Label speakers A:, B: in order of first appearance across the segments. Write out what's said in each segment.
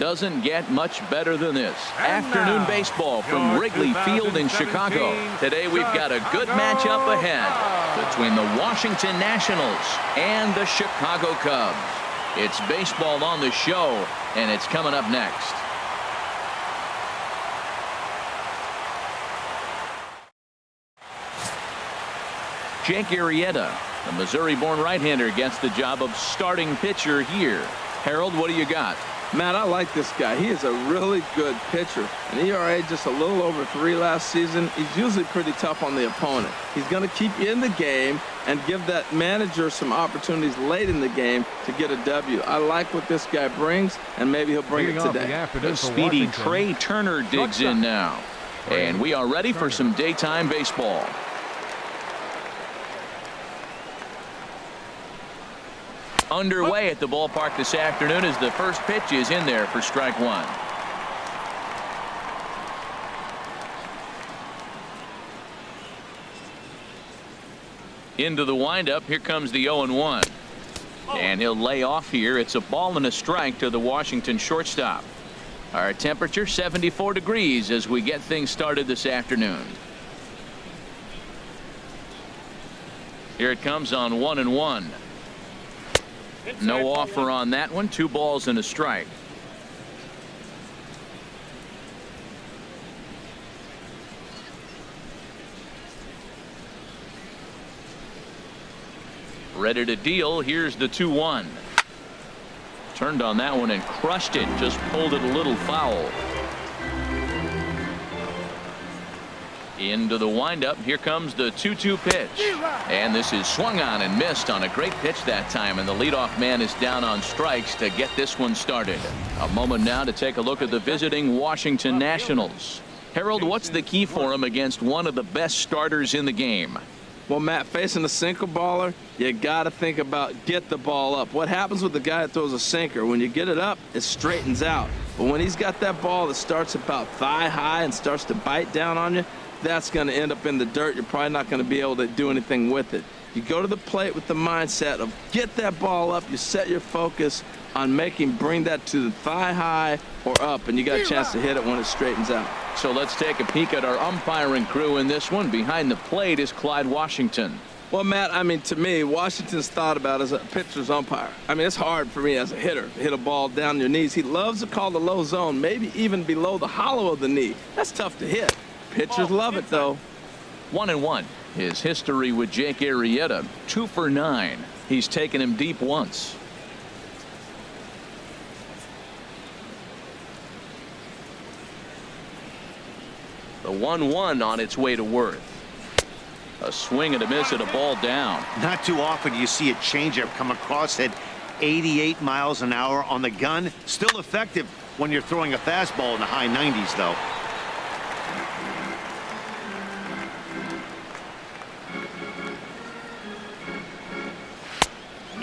A: doesn't get much better than this. Afternoon baseball from Wrigley Field in Chicago. Today we've got a good matchup ahead between the Washington Nationals and the Chicago Cubs. It's baseball on the show, and it's coming up next. Jake Arrieta, the Missouri-born right-hander, gets the job of starting pitcher here. Harold, what do you got?
B: Matt, I like this guy. He is a really good pitcher. An ERA just a little over 3 last season. He's usually pretty tough on the opponent. He's going to keep you in the game and give that manager some opportunities late in the game to get a W. I like what this guy brings, and maybe he'll bring it today.
A: The speedy Trey Turner digs in now. And we are ready for some daytime baseball. Underway at the ballpark this afternoon as the first pitch is in there for strike one. Into the windup. Here comes the 0-1. And he'll lay off here. It's a ball and a strike to the Washington shortstop. Our temperature 74 degrees as we get things started this afternoon. Here it comes on 1-1. No offer on that one. 2 balls and a strike. Ready to deal. Here's the 2-1. Turned on that one and crushed it. Just pulled it a little foul. Into the windup. Here comes the 2-2 pitch. And this is swung on and missed on a great pitch that time. And the leadoff man is down on strikes to get this one started. A moment now to take a look at the visiting Washington Nationals. Harold, what's the key for him against one of the best starters in the game?
B: Well, Matt, facing a sinker baller, you got to think about get the ball up. What happens with the guy that throws a sinker? When you get it up, it straightens out. But when he's got that ball that starts about thigh high and starts to bite down on you, that's going to end up in the dirt. You're probably not going to be able to do anything with it. You go to the plate with the mindset of get that ball up. You set your focus on bring that to the thigh high or up, and you got a chance to hit it when it straightens out.
A: So let's take a peek at our umpiring crew in this one. Behind the plate is Clyde Washington.
B: Well, Matt, to me, Washington's thought about as a pitcher's umpire. It's hard for me as a hitter to hit a ball down your knees. He loves to call the low zone, maybe even below the hollow of the knee. That's tough to hit. Pitchers love it, though.
A: 1-1. His history with Jake Arrieta, 2 for 9. He's taken him deep once. The 1-1 on its way to Worth. A swing and a miss and a ball down.
C: Not too often do you see a changeup come across at 88 miles an hour on the gun. Still effective when you're throwing a fastball in the high 90s, though.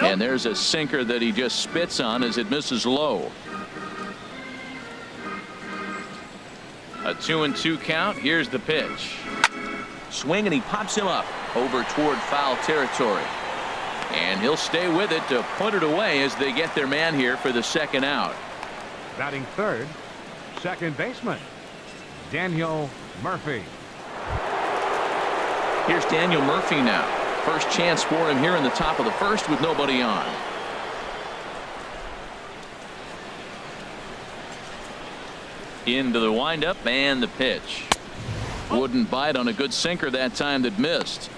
A: And there's a sinker that he just spits on as it misses low. A 2-2 count. Here's the pitch. Swing, and he pops him up over toward foul territory. And he'll stay with it to put it away as they get their man here for the second out.
D: Batting third, second baseman, Daniel Murphy.
A: Here's Daniel Murphy now. First chance for him here in the top of the first with nobody on. Into the windup and the pitch. Wouldn't bite on a good sinker that time that missed.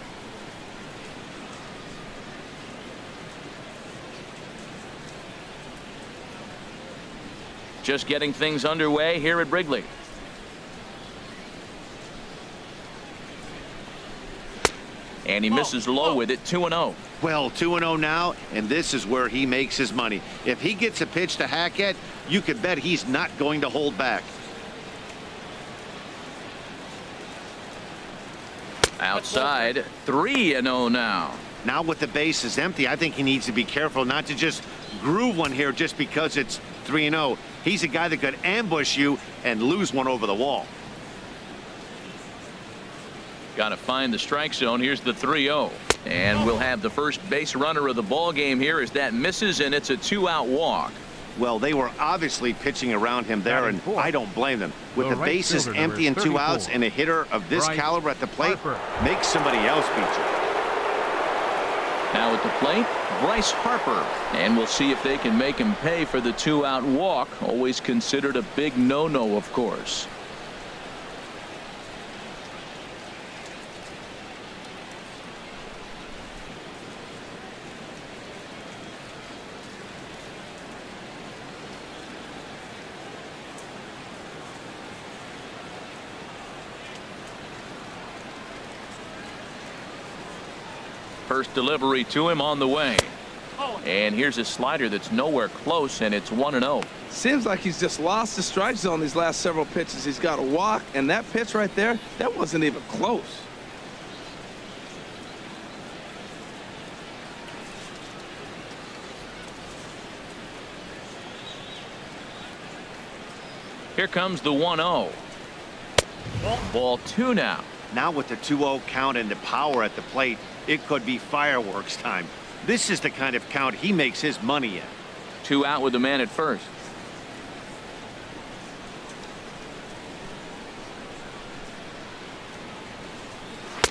A: Just getting things underway here at Wrigley. And he misses low with it. 2-0.
C: Well, 2-0 now, and this is where he makes his money. If he gets a pitch to hack at, you can bet he's not going to hold back.
A: Outside, 3-0 now.
C: Now with the bases empty, I think he needs to be careful not to just groove one here just because it's 3-0. He's a guy that could ambush you and lose one over the wall.
A: Got to find the strike zone. Here's the 3-0. And we'll have the first base runner of the ball game here as that misses, and it's a 2-out walk.
C: Well, they were obviously pitching around him there, and I don't blame them. With the
D: right
C: bases
D: fielder,
C: empty and
D: number
C: 2 outs,
D: 34,
C: and a hitter of this
D: Bryce
C: caliber at the plate,
D: Harper.
C: make somebody else beat you.
A: Now at the plate, Bryce Harper. And we'll see if they can make him pay for the 2-out walk. Always considered a big no-no, of course. First delivery to him on the way. And here's a slider that's nowhere close, and it's 1-0.
B: Seems like he's just lost the strike zone these last several pitches. He's got a walk, and that pitch right there, that wasn't even close.
A: Here comes the 1-0. Ball 2 now.
C: Now with the 2-0 count and the power at the plate, it could be fireworks time. This is the kind of count he makes his money in.
A: 2 out with the man at first.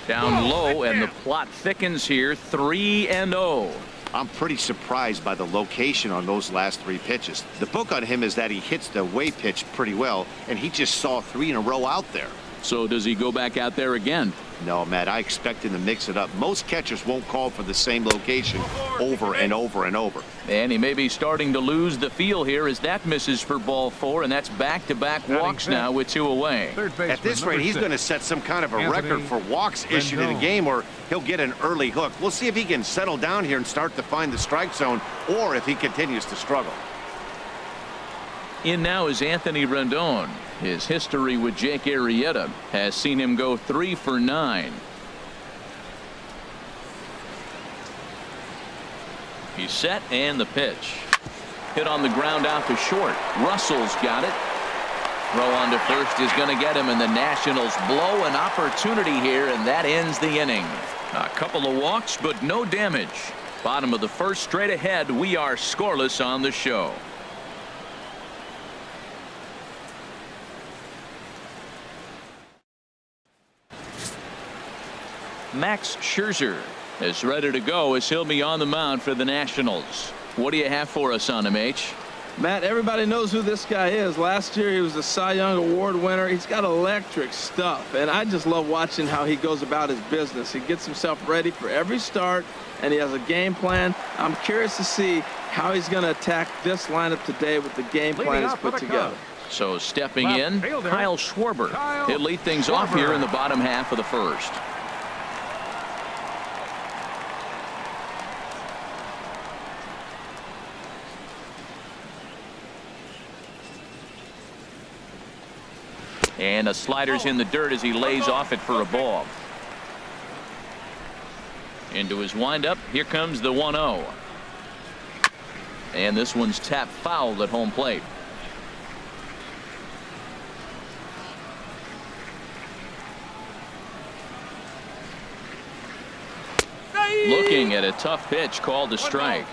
A: Down low, and the plot thickens here. 3-0.
C: I'm pretty surprised by the location on those last 3 pitches. The book on him is that he hits the away pitch pretty well, and he just saw 3 in a row out there.
A: So does he go back out there again?
C: No, Matt, I expect him to mix it up. Most catchers won't call for the same location over and over and over.
A: And he may be starting to lose the feel here as that misses for ball 4, and that's back-to-back walks now with 2 away.
D: Third baseman,
C: At this rate, he's going to set some kind of a
D: Anthony
C: record for walks issued in a
D: Rendon.
C: game, or he'll get an early hook. We'll see if he can settle down here and start to find the strike zone, or if he continues to struggle.
A: In now is Anthony Rendon. His history with Jake Arrieta has seen him go 3 for 9. He's set, and the pitch. Hit on the ground out to short. Russell's got it. Throw on to first is going to get him, and the Nationals blow an opportunity here, and that ends the inning. A couple of walks, but no damage. Bottom of the first, straight ahead. We are scoreless on the show. Max Scherzer is ready to go as he'll be on the mound for the Nationals. What do you have for us on him, H?
B: Matt, everybody knows who this guy is. Last year, he was a Cy Young Award winner. He's got electric stuff, and I just love watching how he goes about his business. He gets himself ready for every start, and he has a game plan. I'm curious to see how he's going to attack this lineup today with the game plan he's put together.
A: So stepping
D: Left
A: in,
D: fielder,
A: Kyle Schwarber.
D: Kyle
A: He'll lead things off
D: Schwarber.
A: here in the bottom half of the first. And a slider's in the dirt as he lays off it for a ball. Into his windup. Here comes the 1-0. And this one's tapped foul at home plate. Looking at a tough pitch called a strike.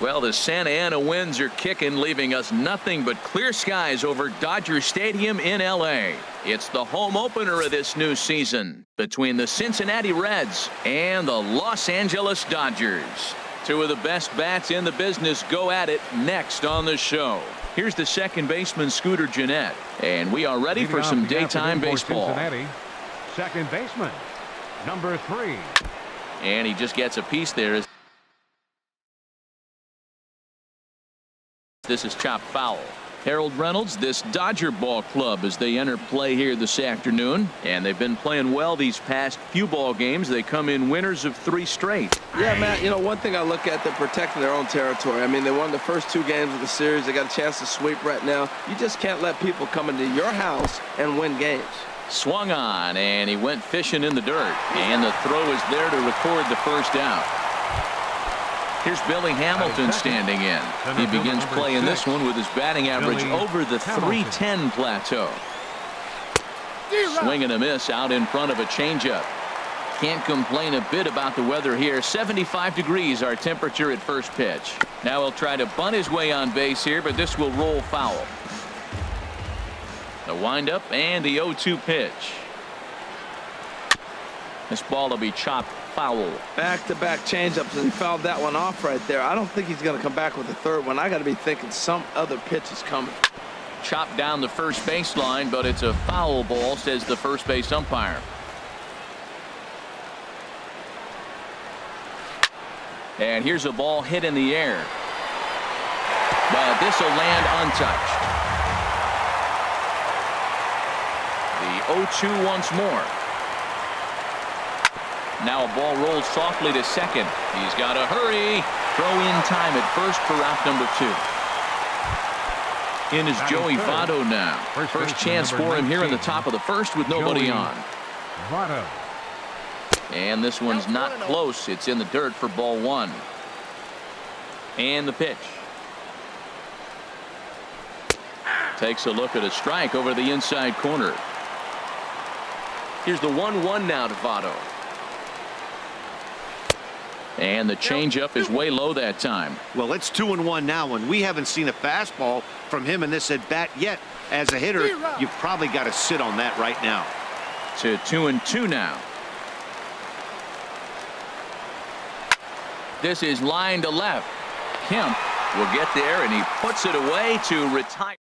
A: Well, the Santa Ana winds are kicking, leaving us nothing but clear skies over Dodger Stadium in L.A. It's the home opener of this new season between the Cincinnati Reds and the Los Angeles Dodgers. Two of the best bats in the business go at it next on the show. Here's the second baseman, Scooter Gennett, and we are ready for some daytime baseball.
D: Cincinnati, second baseman, number 3.
A: And he just gets a piece there. This is chopped foul. Harold Reynolds, this Dodger ball club as they enter play here this afternoon, and they've been playing well these past few ball games. They come in winners of 3 straight.
B: Yeah, Matt, you know, one thing I look at, they're protecting their own territory. I mean, they won the first 2 games of the series. They got a chance to sweep right now. You just can't let people come into your house and win games.
A: Swung on, and he went fishing in the dirt, and the throw is there to record the first out. Here's Billy Hamilton standing in. He begins playing this one with his batting average over the .310 plateau. Swing and a miss out in front of a changeup. Can't complain a bit about the weather here. 75 degrees our temperature at first pitch. Now he'll try to bunt his way on base here, but this will roll foul. The windup and the 0-2 pitch. This ball will be chopped foul.
B: Back-to-back changeups, and he fouled that one off right there. I don't think he's going to come back with the third one. I got to be thinking some other pitch is coming.
A: Chopped down the first baseline, but it's a foul ball, says the first base umpire. And here's a ball hit in the air. But this will land untouched. The 0-2 once more. Now a ball rolls softly to second. He's got to hurry. Throw in time at first for out number 2. In is Joey Votto now. First chance for him here in the top of the first with nobody on.
D: Votto.
A: And this one's not close. It's in the dirt for ball 1. And the pitch. Takes a look at a strike over the inside corner. Here's the 1-1 now to Votto. And the changeup is way low that time.
C: Well, it's 2-1 now, and we haven't seen a fastball from him in this at bat yet. As a hitter, you've probably got to sit on that right now.
A: To 2-2 now. This is line to left. Kemp will get there, and he puts it away to retire.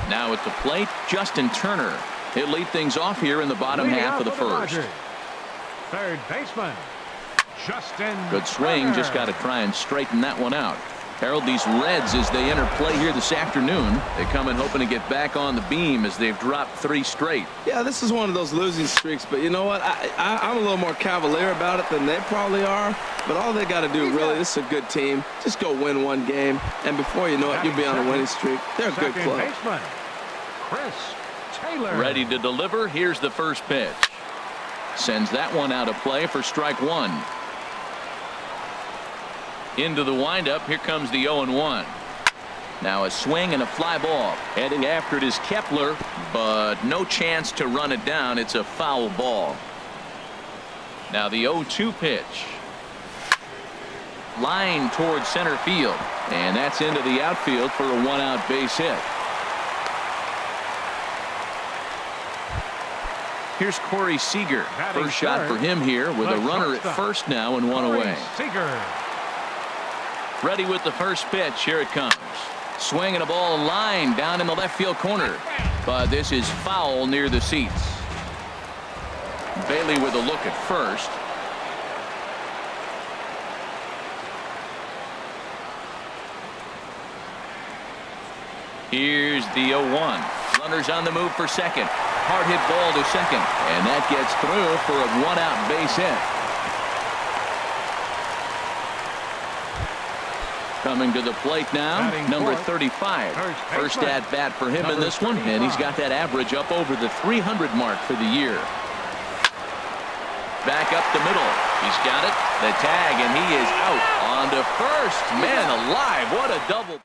A: Now at the plate, Justin Turner. He'll lead things off here in the bottom half of the first.
D: Third baseman, Justin
A: Good swing,
D: Turner.
A: just got to try and straighten that one out. Harold, these Reds, as they enter play here this afternoon, they come in hoping to get back on the beam as they've dropped 3 straight.
B: Yeah, this is one of those losing streaks, but you know what? I'm a little more cavalier about it than they probably are, but all they got to do, really, this is a good team. Just go win 1 game, and before you know it, you'll be on a winning streak. They're a good club.
D: Baseman, Chris Taylor.
A: Ready to deliver. Here's the first pitch. Sends that one out of play for strike 1. Into the windup. Here comes the 0-1. Now a swing and a fly ball. Heading after it is Kepler, but no chance to run it down. It's a foul ball. Now the 0-2 pitch. Line towards center field, and that's into the outfield for a 1-out base hit. Here's Corey Seager. First shot for him here with a runner at first now and 1 away.
D: Seager.
A: Ready with the first pitch. Here it comes. Swinging a ball line down in the left field corner. But this is foul near the seats. Bailey with a look at first. Here's the 0-1. Runners on the move for second. Hard hit ball to second, and that gets through for a 1-out base hit. Coming to the plate now, number 35. First at bat for him in this one, and he's got that average up over the 300 mark for the year. Back up the middle. He's got it. The tag, and he is out on to first. Man alive, what a double.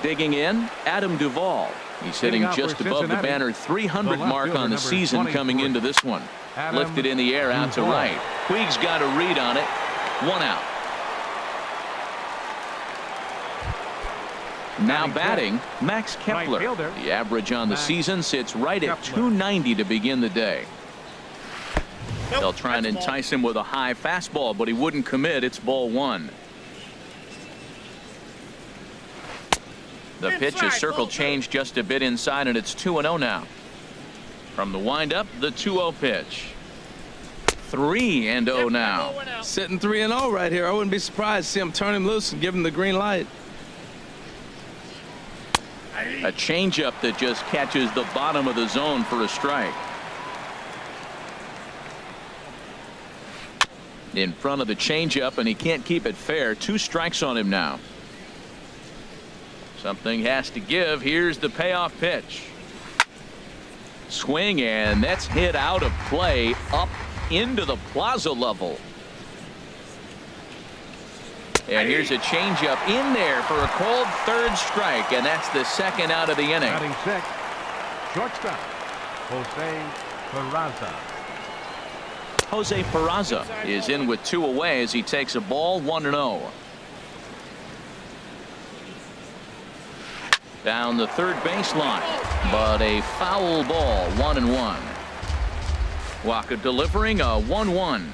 A: Digging in, Adam Duvall. He's hitting
D: Hitting
A: just
D: for
A: above the
D: Cincinnati,
A: banner 300
D: the
A: mark
D: left
A: on the
D: fielder,
A: season
D: number
A: coming
D: 23.
A: into this one.
D: Adam
A: Lifted in the air out to
D: Duvall.
A: right. Puig's got a read on it. 1 out. Now batting, Max Kepler.
D: Right fielder,
A: The average on the
D: Max
A: season sits right at
D: Kepler.
A: 290 to begin the day. They'll try and entice him with a high fastball, but he wouldn't commit. It's ball 1. The pitch is circle changed just a bit inside, and it's 2-0 now. From the windup, the 2-0 pitch. 3-0 now.
B: Sitting 3-0 right here. I wouldn't be surprised to see him turn him loose and give him the green light.
A: A changeup that just catches the bottom of the zone for a strike. In front of the changeup, and he can't keep it fair. 2 strikes on him now. Something has to give. Here's the payoff pitch. Swing, and that's hit out of play up into the plaza level. And here's a changeup in there for a cold 3rd strike, and that's the 2nd out of the inning.
D: Batting 6, shortstop, Jose Peraza.
A: Jose Peraza is in with 2 away as he takes a ball 1-0. Down the third baseline, but a foul ball. 1-1. Waka delivering a 1-1.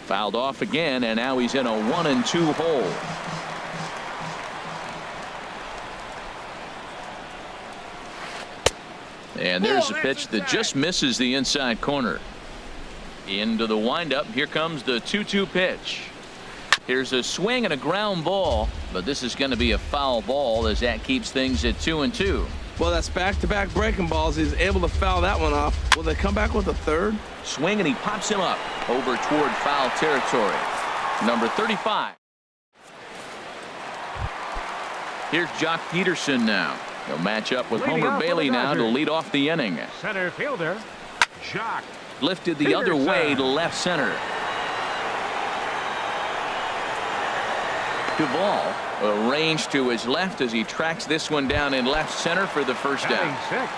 A: Fouled off again, and now he's in a 1-2 hole. And there's a pitch that just misses the inside corner. Into the windup. Here comes the 2-2 pitch. Here's a swing and a ground ball, but this is going to be a foul ball as that keeps things at 2-2.
B: Well, that's back-to-back breaking balls. He's able to foul that one off. Will they come back with a 3rd?
A: Swing, and he pops him up over toward foul territory. Number 35. Here's Jock Peterson now. He'll match up with
D: Leading
A: Homer
D: off for
A: Bailey
D: the
A: now to
D: Dodgers.
A: lead off the inning.
D: Center fielder, Jock
A: Lifted the other way to left center. Duvall arranged to his left as he tracks this one down in left center for the first
D: Batting
A: out.
D: 6.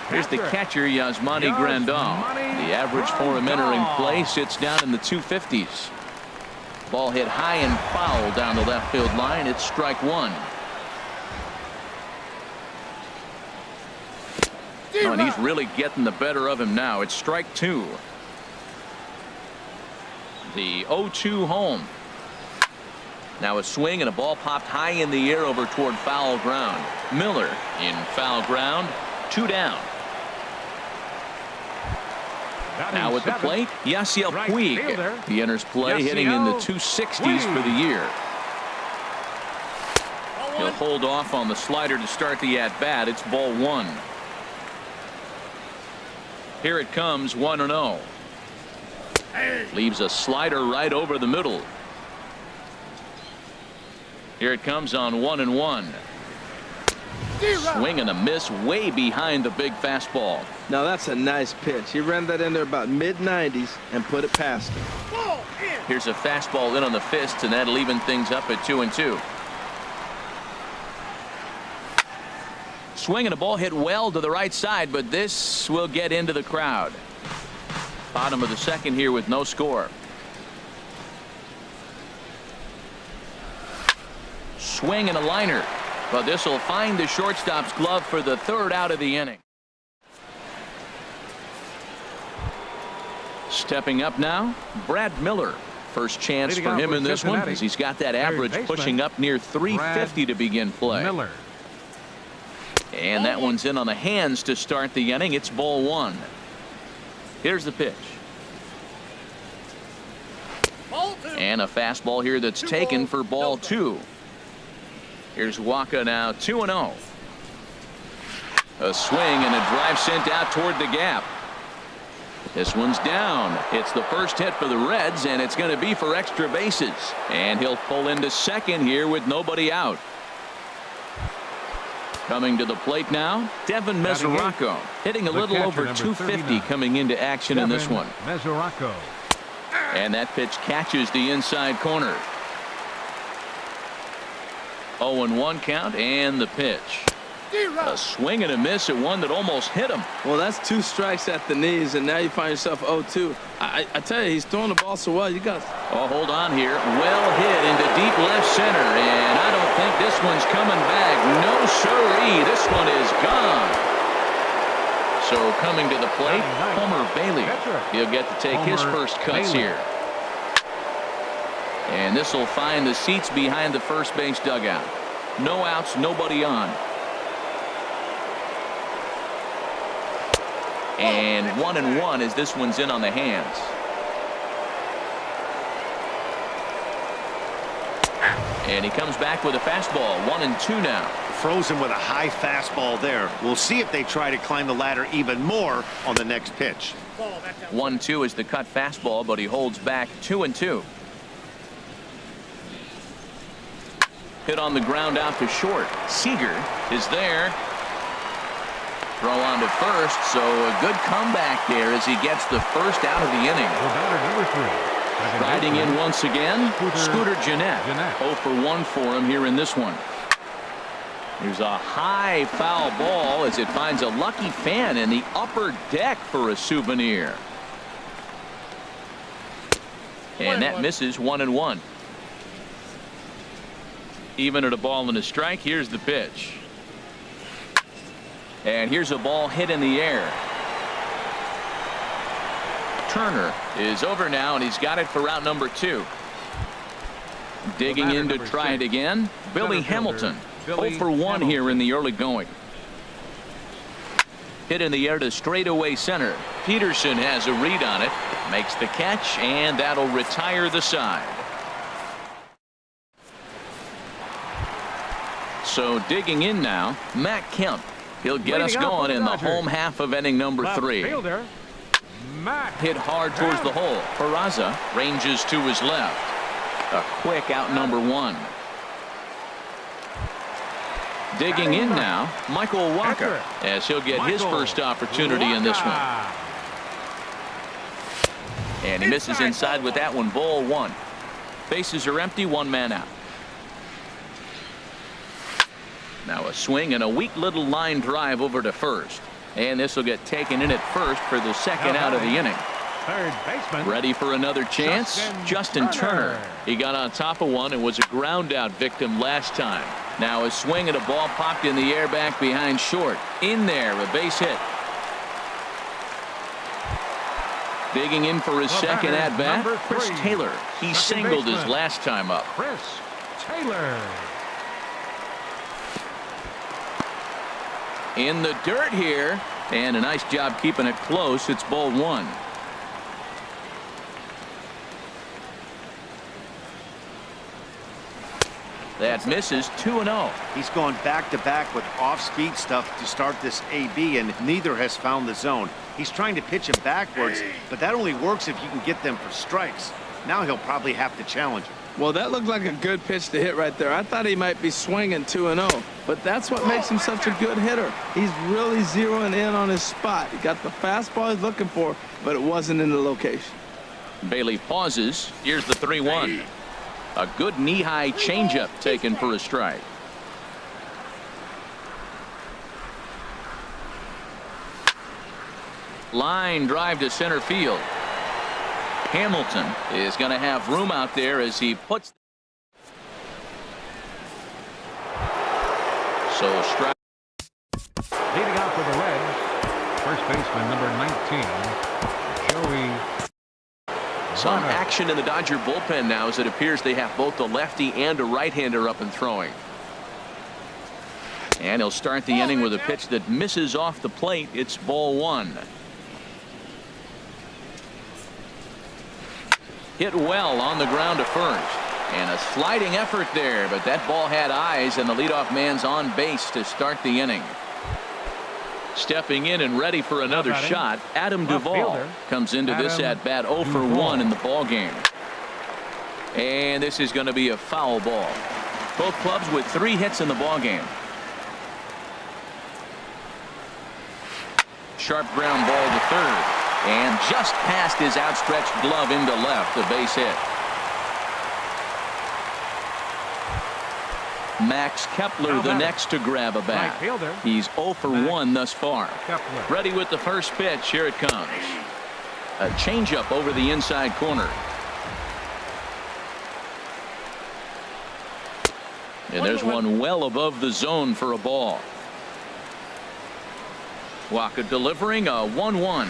A: Here's the catcher, Yasmani Grandal. The average for him entering play sits down in the 250s. Ball hit high and foul down the left field line. It's strike 1. Oh, and he's really getting the better of him now. It's strike 2. The 0-2 home. Now a swing and a ball popped high in the air over toward foul ground. Miller in foul ground. 2 down.
D: Batting
A: Now at the
D: 7,
A: plate, Yasiel
D: right
A: Puig.
D: fielder,
A: He enters play hitting in the
D: Yasiel
A: 260s for the year. He'll hold off on the slider to start the at-bat. It's ball 1. Here it comes, 1-0. Leaves a slider right over the middle. Here it comes on 1-1. Swing and a miss way behind the big fastball.
B: Now that's a nice pitch. He ran that in there about mid-90s and put it past him.
A: Here's a fastball in on the fist, and that'll even things up at 2-2. Swing and a ball hit well to the right side, but this will get into the crowd. Bottom of the 2nd here with no score. Swing and a liner, but this will find the shortstop's glove for the 3rd out of the inning. Stepping up now, Brad Miller. First chance
D: Leading
A: for
D: off
A: him
D: for
A: in this one
D: Cincinnati,
A: as he's got that average
D: baseman,
A: pushing up near 350 to begin play.
D: Miller.
A: And that one's in on the hands to start the inning. It's ball 1. Here's the pitch. And a fastball here that's taken for ball 2. Here's Waka now 2-0. A swing and a drive sent out toward the gap. This one's down. It's the first hit for the Reds, and it's going to be for extra bases. And he'll pull into second here with nobody out. Coming to the plate now, Devin Mesoraco, hitting a little over 250 coming into action in this one.
D: Mesoraco.
A: And that pitch catches the inside corner. 0-1 count, and the pitch. A swing and a miss at one that almost hit him.
B: Well, that's 2 strikes at the knees, and now you find yourself 0-2. I tell you, he's throwing the ball so well. You got.
A: Oh, hold on here. Well hit into deep left center, and I don't think this one's coming back. No siree. This one is gone. So coming to the plate, Homer Bailey. He'll get to take his first cuts here. And this will find the seats behind the first base dugout. No outs, nobody on. And 1-1 as this one's in on the hands. And he comes back with a fastball. 1-2 now.
C: Frozen with a high fastball there. We'll see if they try to climb the ladder even more on the next pitch.
A: 1-2 is the cut fastball, but he holds back. 2-2. Hit on the ground out to short. Seager is there. Throw on to first, so a good comeback there as he gets the first out of the inning. Riding in once again, Scooter Gennett. 0 for 1 for him here in this one. There's a high foul ball as it finds a lucky fan in the upper deck for a souvenir. And that misses. 1-1. Even at a ball and a strike. Here's the pitch. And here's a ball hit in the air. Turner is over now, and he's got it for route number 2. Digging in to try it again, Billy Hamilton. 0 for 1 here in the early going. Hit in the air to straightaway center. Peterson has a read on it, makes the catch, and that'll retire the side. So digging in now, Matt Kemp. He'll get us going in the home half of inning number 3. Hit hard towards the hole. Peraza ranges to his left. A quick out number 1. Digging in now, Michael Walker, as he'll get his first opportunity in this one. And he misses inside with that one. Ball 1. Bases are empty. 1 man out. Now a swing and a weak little line drive over to first. And this will get taken in at first for the second out of the inning.
D: Third baseman.
A: Ready for another chance? Justin Turner. He got on top of one and was a ground out victim last time. Now a swing and a ball popped in the air back behind short. In there, a base hit. Digging in for his second at bat, Chris Taylor. He singled his last time up.
D: Chris Taylor.
A: In the dirt here, and a nice job keeping it close. It's ball 1. That misses. 2-0.
C: He's gone back-to-back with off-speed stuff to start this AB, and neither has found the zone. He's trying to pitch him backwards, but that only works if you can get them for strikes. Now he'll probably have to challenge him.
B: Well, that looked like a good pitch to hit right there. I thought he might be swinging 2-0, but that's what makes him such a good hitter. He's really zeroing in on his spot. He got the fastball he's looking for, but it wasn't in the location.
A: Bailey pauses. Here's the 3-1. A good knee-high changeup taken for a strike. Line drive to center field. Hamilton is going to have room out there as he puts. So strike.
D: Leading off for the Reds, first baseman number 19, Joey.
A: Some action in the Dodger bullpen now as it appears they have both a lefty and a right-hander up and throwing. And he'll start the inning with a pitch that misses off the plate. It's ball 1. Hit well on the ground to first. And a sliding effort there, but that ball had eyes, and the leadoff man's on base to start the inning. Stepping in and ready for another shot, Adam Duvall comes into this at bat 0 for 1 in the ball game. And this is going to be a foul ball. Both clubs with 3 hits in the ball game. Sharp ground ball to third, and just past his outstretched glove into left, a base hit. Max Kepler,
D: Now
A: the
D: batter.
A: next to grab a bat.
D: Right fielder.
A: He's 0 for
D: Max
A: 1 thus far.
D: Kepler.
A: Ready with the first pitch. Here it comes. A changeup over the inside corner. And there's one well above the zone for a ball. Waka delivering a 1-1.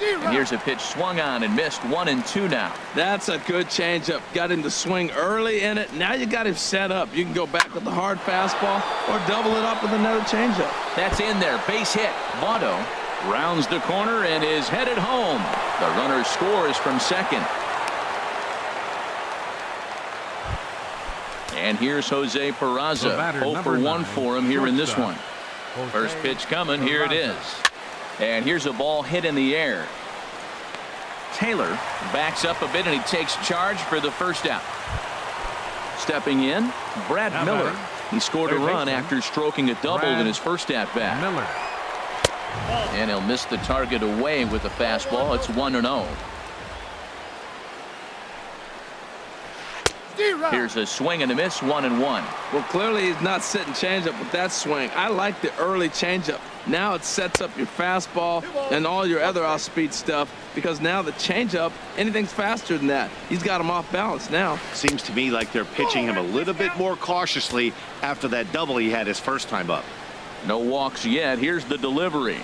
A: And here's a pitch swung on and missed. 1-2 now.
B: That's a good changeup. Got him to swing early in it. Now you got him set up. You can go back with the hard fastball or double it up with another changeup.
A: That's in there. Base hit. Votto rounds the corner and is headed home. The runner scores from second. And here's Jose Peraza.
D: The batter,
A: 0 for 1
D: 9,
A: for him here in this one.
D: Jose
A: First pitch coming. Here it
D: Peraza.
A: is. And here's a ball hit in the air. Taylor backs up a bit and he takes charge for the first out. Stepping in, Brad
D: Now
A: Miller.
D: batting,
A: He scored a
D: third
A: run
D: baseman,
A: after stroking a double
D: Brad
A: in his first at bat.
D: Miller.
A: And he'll miss the target away with the fastball. It's 1-0. Here's a swing and a miss. 1-1.
B: Well, clearly he's not sitting changeup with that swing. I like the early changeup. Now it sets up your fastball and all your other off-speed stuff because now the changeup, anything's faster than that. He's got him off balance now.
C: Seems to me like they're pitching him a little bit more cautiously after that double he had his first time up.
A: No walks yet. Here's the delivery.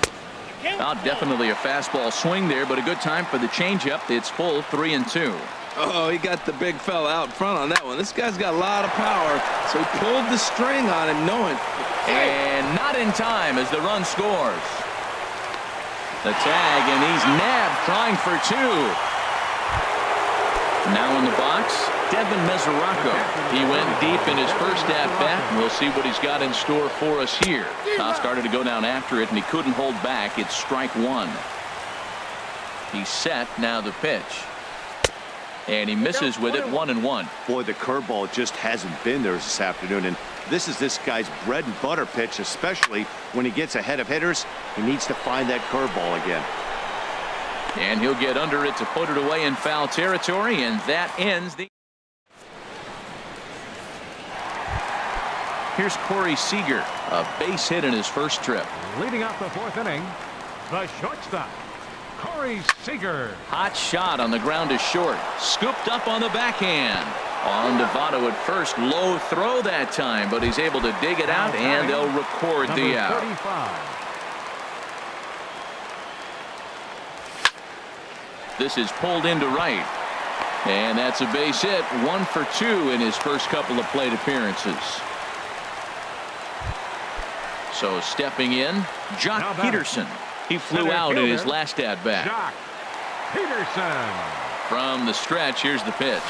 A: Definitely a fastball swing there, but a good time for the changeup. It's full. 3-2.
B: Oh, he got the big fella out front on that one. This guy's got a lot of power, so he pulled the string on him knowing.
A: And not in time as the run scores. The tag, and he's nabbed trying for 2. Now in the box, Devin Mesoraco. He went deep in his first at-bat, and we'll see what he's got in store for us here. Started to go down after it, and he couldn't hold back. It's strike 1. He's set. Now the pitch. And he misses with it. 1-1.
C: Boy, the curveball just hasn't been there this afternoon, and this is this guy's bread and butter pitch, especially when he gets ahead of hitters. He needs to find that curveball again.
A: And he'll get under it to put it away in foul territory, and that ends the. Here's Corey Seager, a base hit in his first trip.
D: Leading off the 4th inning, the shortstop, Corey Seager.
A: Hot shot on the ground to short. Scooped up on the backhand. On to Votto at first. Low throw that time, but he's able to dig it out, and they'll record the
D: Number
A: out.
D: 35.
A: This is pulled into right. And that's a base hit. 1 for 2 in his first couple of plate appearances. So stepping in,
D: Now
A: Jock
D: batting.
A: Peterson. He flew
D: Center
A: out in his
D: fielder,
A: last at bat.
D: Jock Peterson.
A: From the stretch, here's the pitch.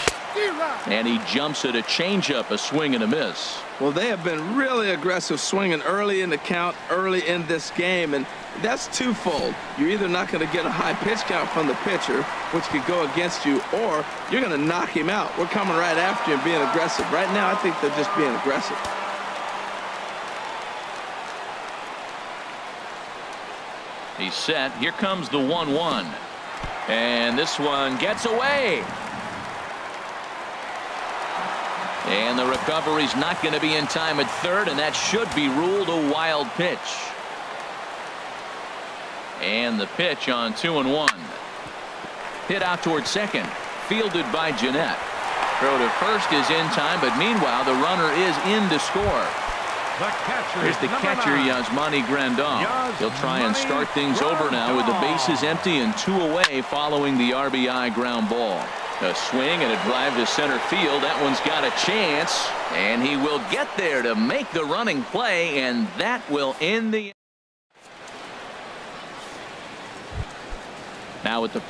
A: And he jumps at a changeup, a swing and a miss.
B: Well, they have been really aggressive swinging early in the count, early in this game, and that's twofold. You're either not going to get a high pitch count from the pitcher, which could go against you, or you're going to knock him out. We're coming right after you and being aggressive. Right now, I think they're just being aggressive.
A: He's set. Here comes the 1-1. And this one gets away. And the recovery's not going to be in time at third, and that should be ruled a wild pitch. And the pitch on 2-1. Hit out towards second. Fielded by Jeanette. Throw to first is in time, but meanwhile the runner is in to score.
D: The catcher.
A: Here's the catcher, Yasmani Grandal. He'll try and start things over now with the bases empty and 2 away following the RBI ground ball. A swing and a drive to center field. That one's got a chance, and he will get there to make the running play, and that will end the. Now with the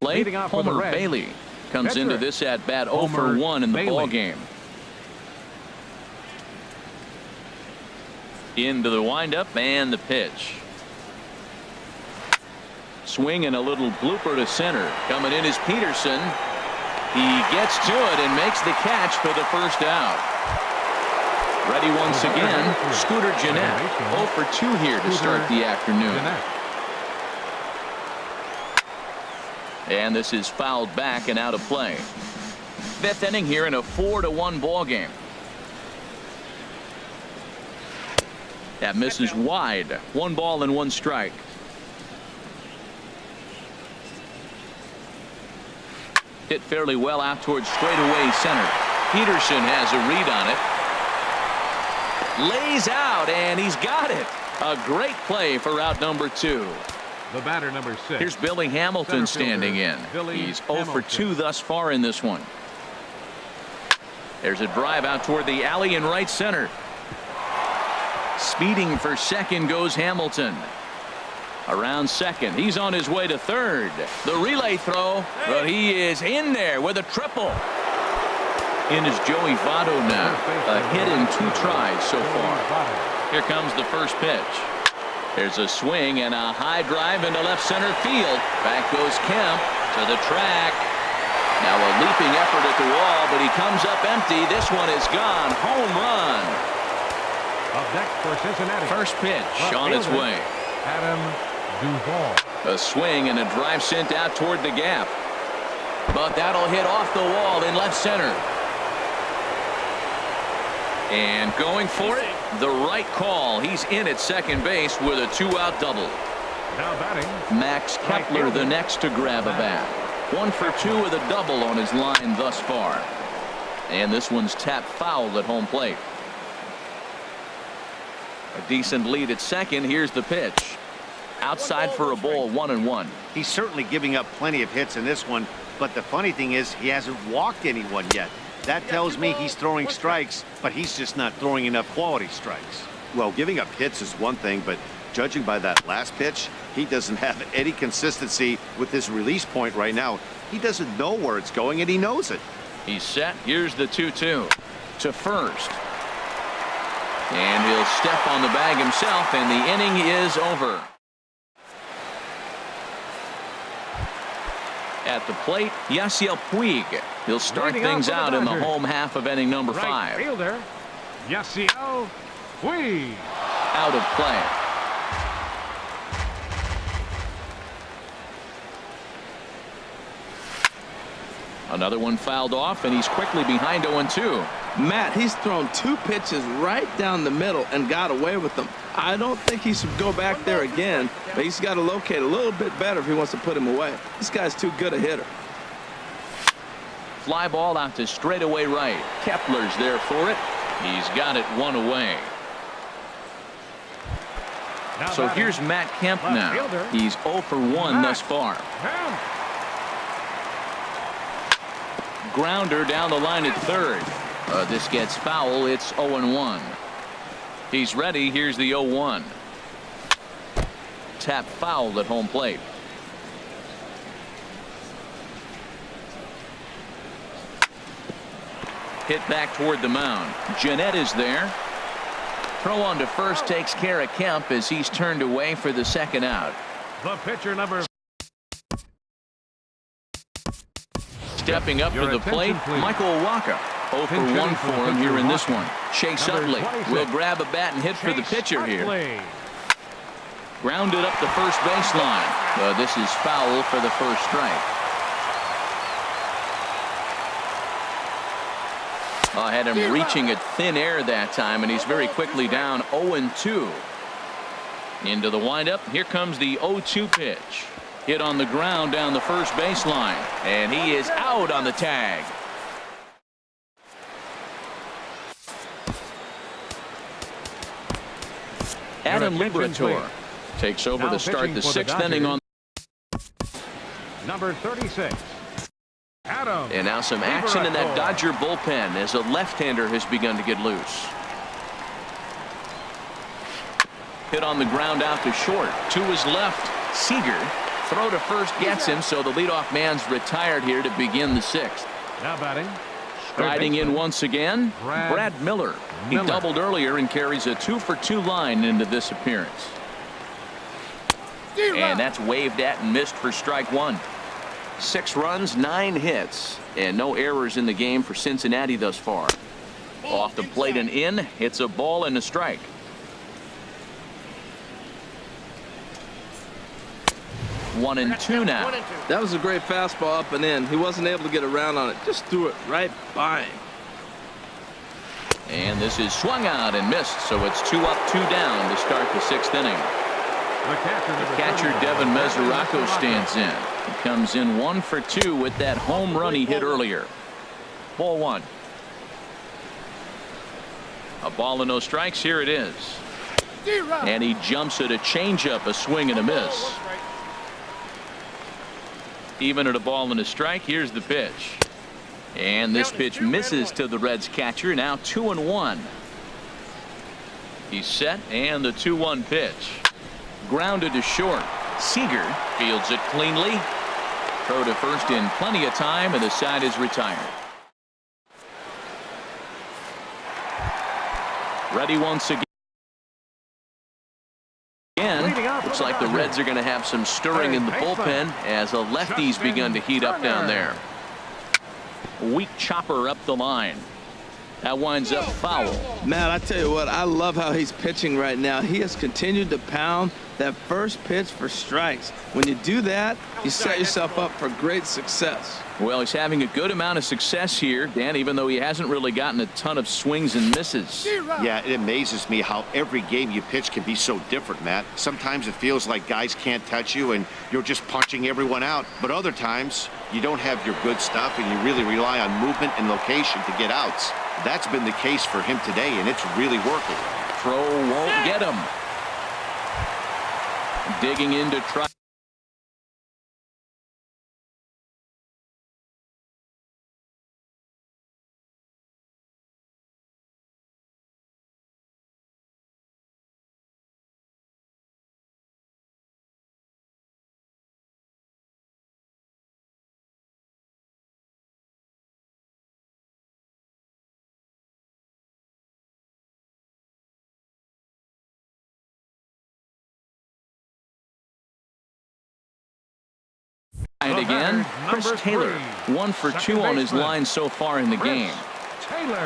A: Late,
D: Leading off with the
A: Homer
D: Reds,
A: Bailey comes
D: pitcher,
A: into this at bat 0 for
D: Homer
A: 1 in the
D: Bailey.
A: ball game. Into the windup and the pitch. Swing and a little blooper to center. Coming in is Peterson. He gets to it and makes the catch for the first out. Ready once again, Scooter Gennett. 0 for 2 here to start the afternoon.
D: Gennett.
A: And this is fouled back and out of play. Fifth inning here in a 4-1 ball game. That misses wide. 1 ball and 1 strike. Hit fairly well out towards straightaway center. Peterson has a read on it. Lays out and he's got it. A great play for out number 2.
D: The batter, number 6.
A: Here's Billy Hamilton
D: Center
A: standing
D: fielder,
A: in.
D: Billy
A: He's 0 for
D: Hamilton.
A: 2 thus far in this one. There's a drive out toward the alley in right center. Speeding for second goes Hamilton. Around second. He's on his way to third. The relay throw, but he is in there with a triple. In is Joey Votto now. A hit in 2 tries so far. Here comes the first pitch. There's a swing and a high drive into left center field. Back goes Kemp to the track. Now a leaping effort at the wall, but he comes up empty. This one is gone. Home run.
D: Up next for Cincinnati.
A: First pitch
D: Left
A: on its
D: fielder,
A: way.
D: Adam Duvall.
A: A swing and a drive sent out toward the gap. But that'll hit off the wall in left center. And going for it, the right call. He's in at second base with a 2-out double.
D: Now batting,
A: Max Kepler the next to grab a bat. 1 for 2 with a double on his line thus far. And this one's tapped foul at home plate. A decent lead at second. Here's the pitch. Outside for a ball, 1-1.
C: He's certainly giving up plenty of hits in this one, but the funny thing is he hasn't walked anyone yet. That tells me he's throwing strikes, but he's just not throwing enough quality strikes.
E: Well, giving up hits is one thing, but judging by that last pitch, he doesn't have any consistency with his release point right now. He doesn't know where it's going, and he knows it.
A: He's set. Here's the 2-2 to first. And he'll step on the bag himself, and the inning is over. At the plate, Yasiel Puig. He'll start
D: Leading
A: things
D: off for the
A: out in the
D: Dodgers.
A: home half of inning number
D: right
A: 5.
D: fielder, Yasiel Puig.
A: Out of play. Another one fouled off, and he's quickly behind 0-2.
B: Matt, he's thrown 2 pitches right down the middle and got away with them. I don't think he should go back there again, but he's got to locate a little bit better if he wants to put him away. This guy's too good a hitter.
A: Fly ball out to straightaway right. Kepler's there for it. He's got it 1 away.
D: Now
A: So
D: batting,
A: here's Matt Kemp
D: left
A: now.
D: fielder,
A: He's 0 for 1 thus far.
D: Kemp.
A: Grounder down the line at third. This gets foul. It's 0-1. He's ready. Here's the 0-1. Tap foul at home plate. Hit back toward the mound. Gennett is there. Throw on to first takes care of Kemp as he's turned away for the second out.
D: The pitcher, number.
A: Stepping up
D: Your
A: to the plate,
D: attention, please.
A: Michael Waka. 0 for 1 for him here in this one. Chase
D: Number
A: Utley
D: 26.
A: will grab a bat and hit for the
D: Chase
A: pitcher here.
D: Utley.
A: Grounded up the first baseline. This is foul for the first strike. I had him reaching at thin air that time, and he's very quickly down 0-2. Into the windup. Here comes the 0-2 pitch. Hit on the ground down the first baseline, and he is out on the tag. Adam
D: attention,
A: Liberator
D: please.
A: takes over
D: Now
A: to start
D: pitching
A: the
D: for the
A: 6th inning on.
D: Number 36. Adam.
A: And now some action in that
D: Liberator.
A: Dodger bullpen as a left-hander has begun to get loose. Hit on the ground out to short. To his left, Seager. Throw to first gets him, so the leadoff man's retired here to begin the sixth.
D: Now batting.
A: Riding in once again, Brad Miller. He doubled earlier and carries a 2-for-2 line into this appearance. And that's waved at and missed for strike one. 6 runs, 9 hits, and no errors in the game for Cincinnati thus far. Off the plate and in, it's a ball and a strike. One and two now.
B: That was a great fastball up and in. He wasn't able to get around on it. Just threw it right by him.
A: And this is swung out and missed, so it's 2 up, 2 down to start the 6th inning.
D: The
A: Catcher Devin Mesoraco stands in. He comes in 1 for 2 with that home run he hit earlier. Ball 1. A ball and no strikes. Here it is. And he jumps at a changeup, a swing and a miss. Even at a ball and a strike, here's the pitch. And this pitch misses to the Reds catcher. Now 2-1. He's set, and the 2-1 pitch. Grounded to short. Seager fields it cleanly. Throw to first in plenty of time, and the side is retired. Ready once again. Looks like the Reds are going to have some stirring in the bullpen as a lefty's begun to heat up down there. Weak chopper up the line. That winds up foul.
B: Matt, I tell you what, I love how he's pitching right now. He has continued to pound that first pitch for strikes. When you do that, you set yourself up for great success.
A: Well, he's having a good amount of success here, Dan, even though he hasn't really gotten a ton of swings and misses.
E: Yeah, it amazes me how every game you pitch can be so different, Matt. Sometimes it feels like guys can't touch you and you're just punching everyone out. But other times, you don't have your good stuff and you really rely on movement and location to get outs. That's been the case for him today, and it's really working.
A: Throw won't get him. Digging in to try. And again, Chris Taylor, 1 for 2 on his line so far in the game.
D: Taylor.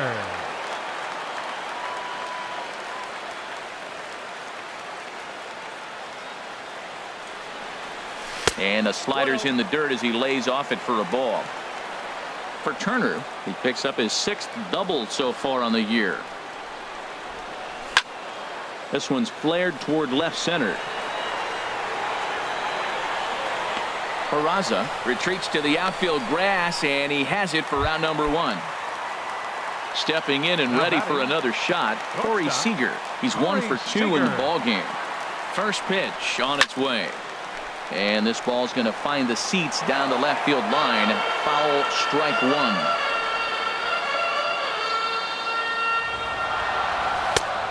A: And a slider's in the dirt as he lays off it for a ball. For Turner, he picks up his 6th double so far on the year. This one's flared toward left center. Peraza retreats to the outfield grass, and he has it for round number 1. Stepping in and ready for another shot, Corey Seager. He's 1 for 2 in the ball game. First pitch on its way. And this ball's going to find the seats down the left field line. Foul, strike 1.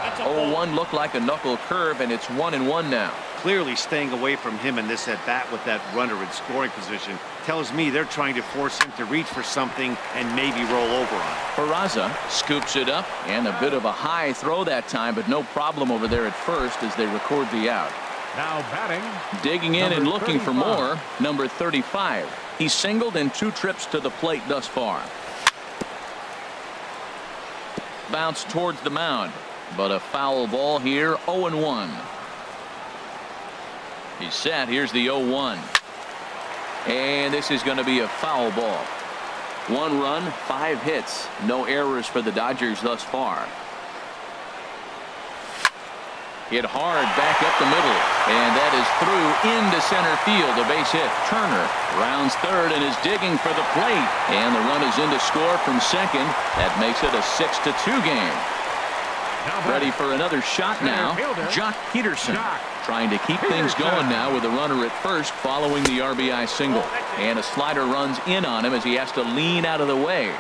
C: That's a
A: 0-1 looked like a knuckle curve, and it's 1-1 now.
C: Clearly staying away from him in this at bat with that runner in scoring position tells me they're trying to force him to reach for something and maybe roll over on it.
A: Peraza scoops it up, and a bit of a high throw that time, but no problem over there at first as they record the out.
D: Now batting.
A: Digging in and looking
D: 35.
A: for more, number 35. He's singled in 2 trips to the plate thus far. Bounce towards the mound, but a foul ball here, 0-1. He's set. Here's the 0-1. And this is going to be a foul ball. 1 run, 5 hits. No errors for the Dodgers thus far. Hit hard back up the middle, and that is through into center field. A base hit. Turner rounds third and is digging for the plate, and the run is in to score from second. That makes it a 6-2 game. Ready for another shot now. Jock Peterson trying to keep things going now with a runner at first following the RBI single, and a slider runs in on him as he has to lean out of the way.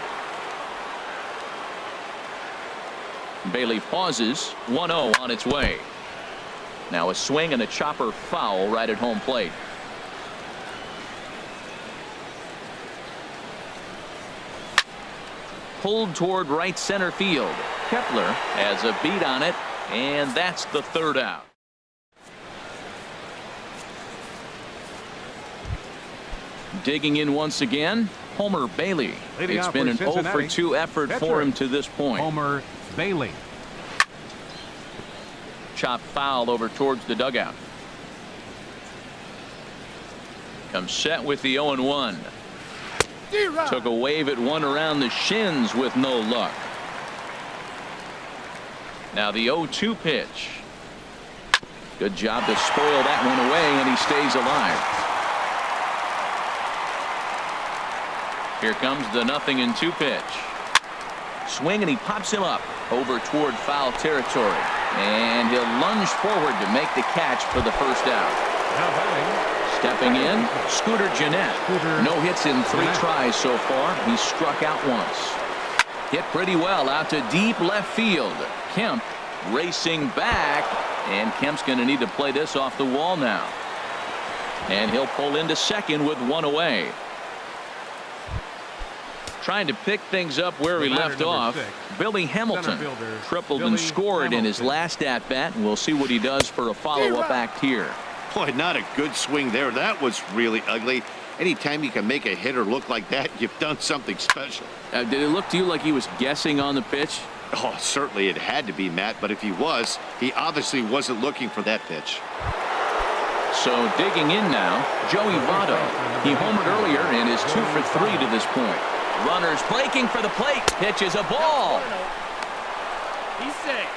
A: Bailey pauses. 1-0 on its way. Now a swing and a chopper foul right at home plate. pulled toward right center field. Kepler has a beat on it, and that's the third out. Digging in once again, Homer Bailey.
D: Leading
A: It's
D: off
A: been
D: for
A: an 0 for
D: Cincinnati,
A: 2 effort for
D: pitcher,
A: him to this point.
D: Homer Bailey.
A: Chop foul over towards the dugout. Comes set with the 0-1. Took a wave at one around the shins with no luck. Now the 0-2 pitch. Good job to spoil that one away, and he stays alive. Here comes the 0-2 pitch. Swing, and he pops him up over toward foul territory. And he'll lunge forward to make the catch for the first out.
D: Now batting,
A: Stepping in, Scooter Gennett.
D: Scooter
A: No hits in 3
D: Gennett.
A: tries so far. He struck out once. Hit pretty well out to deep left field. Kemp racing back, and Kemp's going to need to play this off the wall now. And he'll pull into second with one away. Trying to pick things up where he
D: The batter,
A: left
D: number
A: off.
D: 6,
A: Billy Hamilton
D: center fielder,
A: tripled
D: Billy
A: and scored in his
D: Hamilton.
A: last at bat, and we'll see what he does for a follow-up act here.
E: Boy, not a good swing there. That was really ugly. Anytime you can make a hitter look like that, you've done something special.
A: Did it look to you like he was guessing on the pitch?
E: Oh, certainly it had to be, Matt, but if he was, he obviously wasn't looking for that pitch.
A: So digging in now, Joey Votto. He homered earlier and is 2 for 3 to this point. Runners breaking for the plate. Pitch is a ball.
F: He's safe.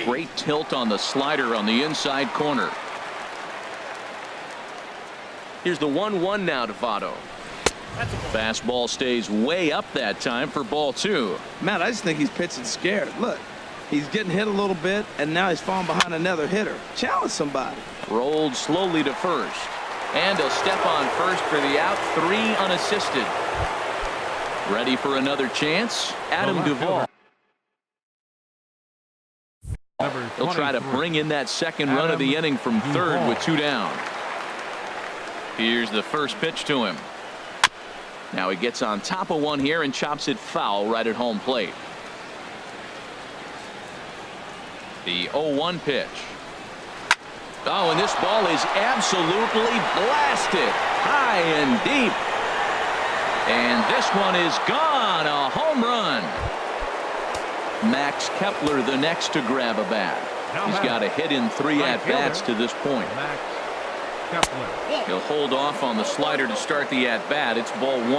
A: Great tilt on the slider on the inside corner. Here's the 1-1 now to Votto. Fastball stays way up that time for ball 2.
B: Matt, I just think he's pitching scared. Look, he's getting hit a little bit, and now he's falling behind another hitter. Challenge somebody.
A: Rolled slowly to first. And a step on first for the out. 3 unassisted. Ready for another chance? Adam Duvall. He'll try to bring in that second run of the inning from third with 2 down. Here's the first pitch to him. Now he gets on top of one here and chops it foul right at home plate. The 0-1 pitch. Oh, and this ball is absolutely blasted high and deep. And this one is gone. A home run. Max Kepler the next to grab a bat. He's got a hit in 3 at-bats to this point.
D: Max Kepler.
A: He'll hold off on the slider to start the at-bat. It's ball 1.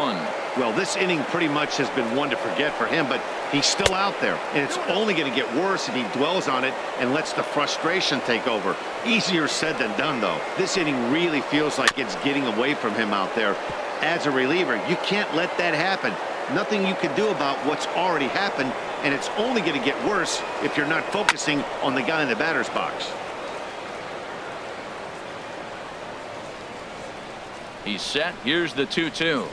C: Well, this inning pretty much has been one to forget for him, but he's still out there, and it's only going to get worse if he dwells on it and lets the frustration take over. Easier said than done, though. This inning really feels like it's getting away from him out there. As a reliever, you can't let that happen. Nothing you can do about what's already happened, and it's only going to get worse if you're not focusing on the guy in the batter's box.
A: He's set. Here's the 2-2.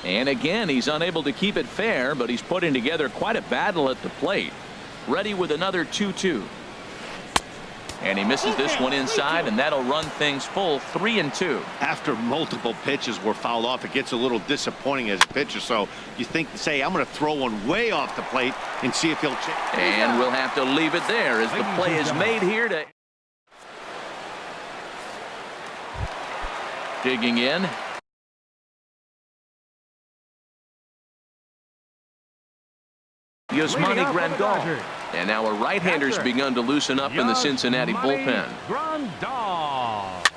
A: And again, he's unable to keep it fair, but he's putting together quite a battle at the plate. Ready with another 2-2. And he misses this one inside, and that'll run things full 3-2.
C: After multiple pitches were fouled off, it gets a little disappointing as a pitcher. So you think, say, I'm going to throw one way off the plate and see if he'll change.
A: And we'll have to leave it there as the play is made here to digging in. Yasmani Grandal. And now a right-hander's begun to loosen up in the Cincinnati bullpen.
D: Grandal.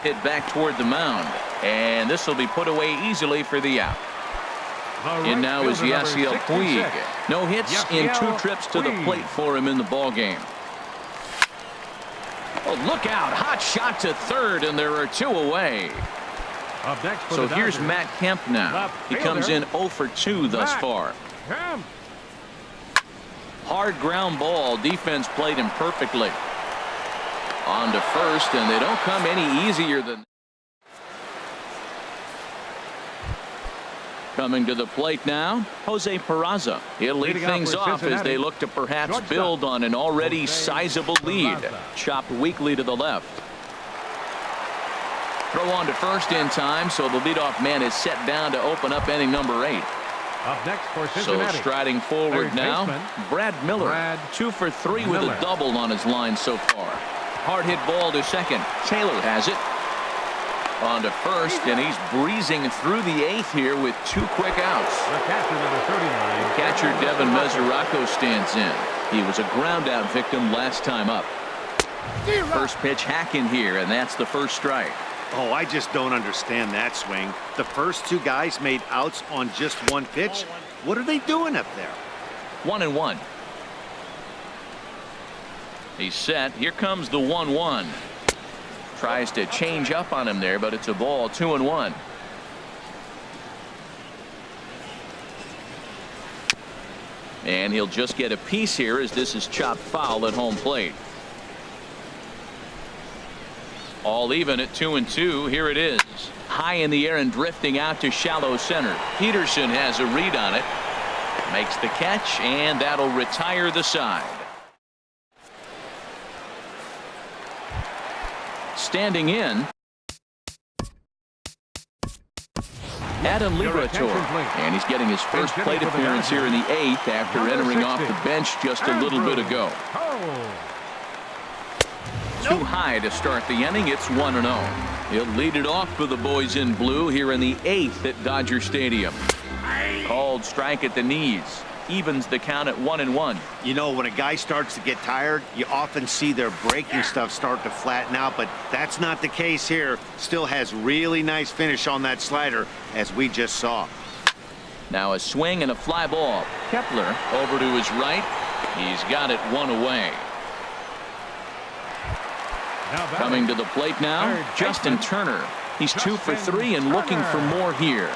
A: Hit back toward the mound. And this will be put away easily for the out. And now is Yasiel Puig. No hits in 2 trips to the plate for him in the ballgame. Oh, look out. Hot shot to third, and there are 2 away.
D: Up next for
A: So
D: the
A: here's
D: Dodgers.
A: Matt Kemp now. He comes in 0 for 2 thus far.
D: Kemp.
A: Hard ground ball. Defense played him perfectly. On to first, and they don't come any easier than. Coming to the plate now, Jose Peraza. He'll lead
D: Leading
A: things
D: off for
A: off as
D: Cincinnati.
A: they look to perhaps
D: Shortstop.
A: build on an already
D: Jose
A: sizable lead.
D: Peraza.
A: Chopped weakly to the left. Throw on to first in time, so the leadoff man is set down to open up inning number 8.
D: Up next for
A: So
D: Cincinnati.
A: striding forward
D: Third
A: now,
D: baseman,
A: Brad Miller.
D: Brad
A: 2 for 3 with a
D: Miller.
A: double on his line so far. Hard hit ball to second. Taylor has it. On to first, and he's breezing through the 8th here with 2 quick outs.
D: The catcher, number 39.
A: Catcher Devin Mesoraco stands in. He was a ground out victim last time up. First pitch hacking here, and that's the first strike.
C: Oh, I just don't understand that swing. The first 2 guys made outs on just 1 pitch. What are they doing up there?
A: 1-1. He's set. Here comes the 1-1. Tries to change up on him there, but it's a ball. 2-1. And he'll just get a piece here as this is chopped foul at home plate. All even at 2-2. Here it is. High in the air and drifting out to shallow center. Peterson has a read on it. Makes the catch, and that'll retire the side. Standing in, Adam Liberatore, and he's getting his first plate appearance here in the 8th after entering off the bench just a little bit ago. Too high to start the inning. It's 1-0. He'll lead it off for the boys in blue here in the 8th at Dodger Stadium. Called strike at the knees. Evens the count at 1-1.
C: You know, when a guy starts to get tired, you often see their breaking stuff start to flatten out, but that's not the case here. Still has really nice finish on that slider, as we just saw.
A: Now a swing and a fly ball. Kepler over to his right. He's got it 1 away. Coming to the plate now, Justin Turner. He's 2 for 3 and looking for more here.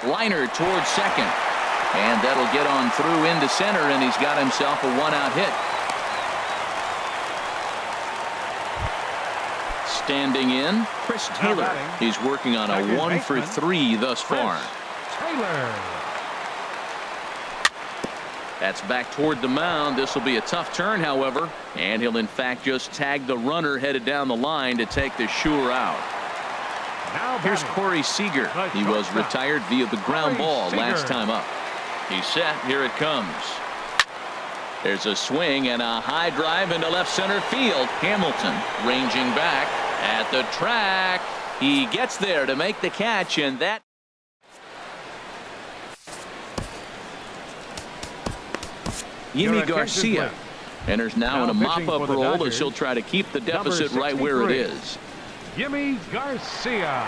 A: Liner towards second. And that'll get on through into center, and he's got himself a one-out hit. Standing in, Chris Taylor. He's working on a 1 for 3 thus far.
D: Taylor.
A: That's back toward the mound. This will be a tough turn, however, and he'll in fact just tag the runner headed down the line to take the sure out. Here's Corey Seager. He was retired via the ground ball last time up. He's set. Here it comes. There's a swing and a high drive into left center field. Hamilton ranging back at the track. He gets there to make the catch, and that. Yimi Garcia enters now in a mop-up role as he'll try to keep the deficit right where it is.
D: Yimi Garcia.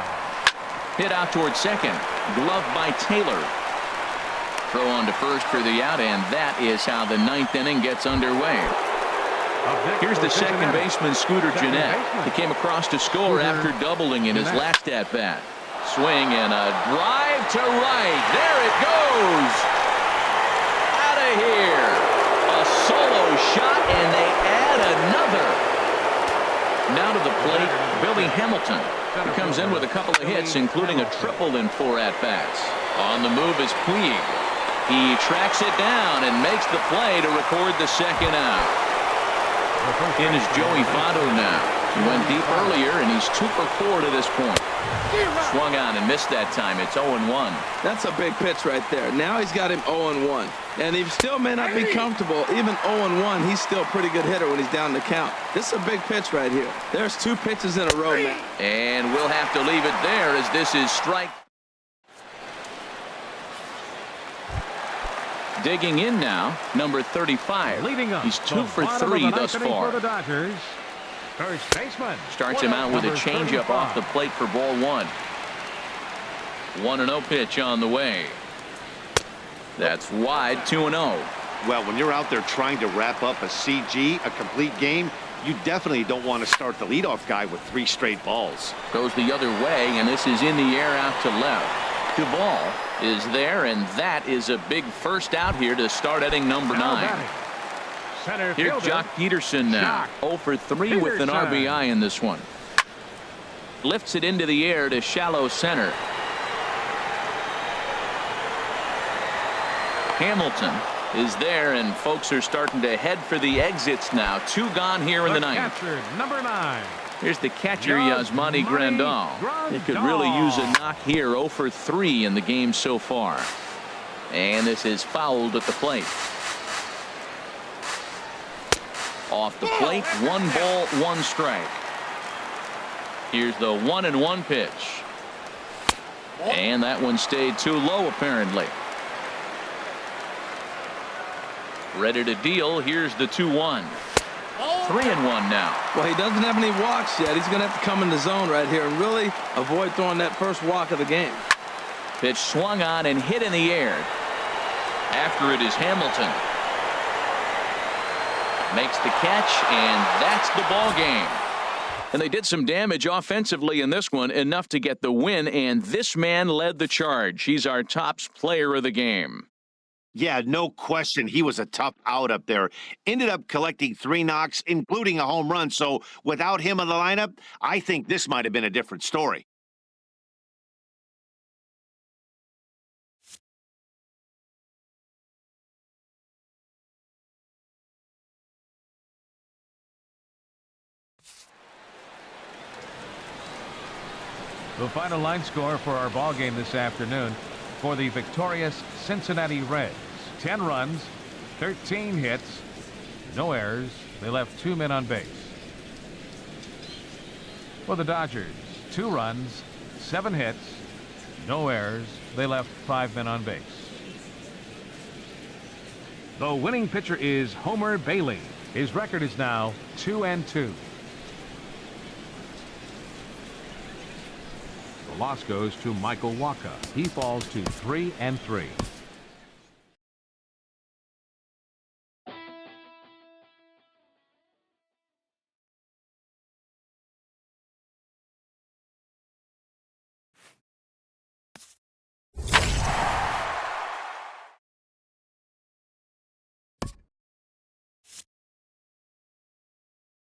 A: Hit out towards second. Glove by Taylor. Throw on to first for the out, and that is how the ninth inning gets underway. Here's the second baseman, Scooter Gennett. He came across to score after doubling in his last at-bat. Swing and a drive to right. There it goes. Out of here. A solo shot, and they add another. Now to the plate, Billy Hamilton. He comes in with a couple of hits, including a triple in 4 at-bats. On the move is Puig. He tracks it down and makes the play to record the second out. In is Joey Votto now. He went deep earlier, and he's 2 for 4 to this point. Swung on and missed that time. It's 0-1.
B: That's a big pitch right there. Now he's got him 0-1. And he still may not be comfortable. Even 0-1, he's still a pretty good hitter when he's down the count. This is a big pitch right here. There's 2 pitches in a row now.
A: And we'll have to leave it there as this is strike. Digging in now, number 35.
D: Leading up.
A: He's 2 for 3 thus far.
D: For the Dodgers, first baseman.
A: Starts him out with a changeup off the plate for ball 1. 1-0 pitch on the way. That's wide. 2-0.
C: Well, when you're out there trying to wrap up a CG, a complete game, you definitely don't want to start the leadoff guy with 3 straight balls.
A: Goes the other way, and this is in the air out to left. Duvall is there, and that is a big first out here to start inning number 9. Here's Jock Peterson now. 0 for 3 with an RBI in this one. Lifts it into the air to shallow center. Hamilton is there, and folks are starting to head for the exits now. 2 gone here in the ninth.
D: Catcher, number 9.
A: Here's the catcher, Yasmani Grandal. It could really use a knock here. 0 for 3 in the game so far. And this is fouled at the plate. Off the plate, 1 ball, 1 strike. Here's the 1-1 pitch. And that one stayed too low, apparently. Ready to deal. Here's the 2-1. 3-1 now.
B: Well, he doesn't have any walks yet. He's going to have to come in the zone right here and really avoid throwing that first walk of the game.
A: Pitch swung on and hit in the air. After it is Hamilton. Makes the catch, and that's the ball game. And they did some damage offensively in this one, enough to get the win, and this man led the charge. He's our top player of the game.
C: Yeah, no question. He was a tough out up there. Ended up collecting 3 knocks, including a home run. So without him in the lineup, I think this might have been a different story.
D: The final line score for our ball game this afternoon for the victorious Cincinnati Reds. 10 runs, 13 hits, no errors. They left 2 men on base. For the Dodgers, 2 runs, 7 hits, no errors. They left 5 men on base. The winning pitcher is Homer Bailey. His record is now 2-2. The loss goes to Michael Wacha. He falls to 3-3.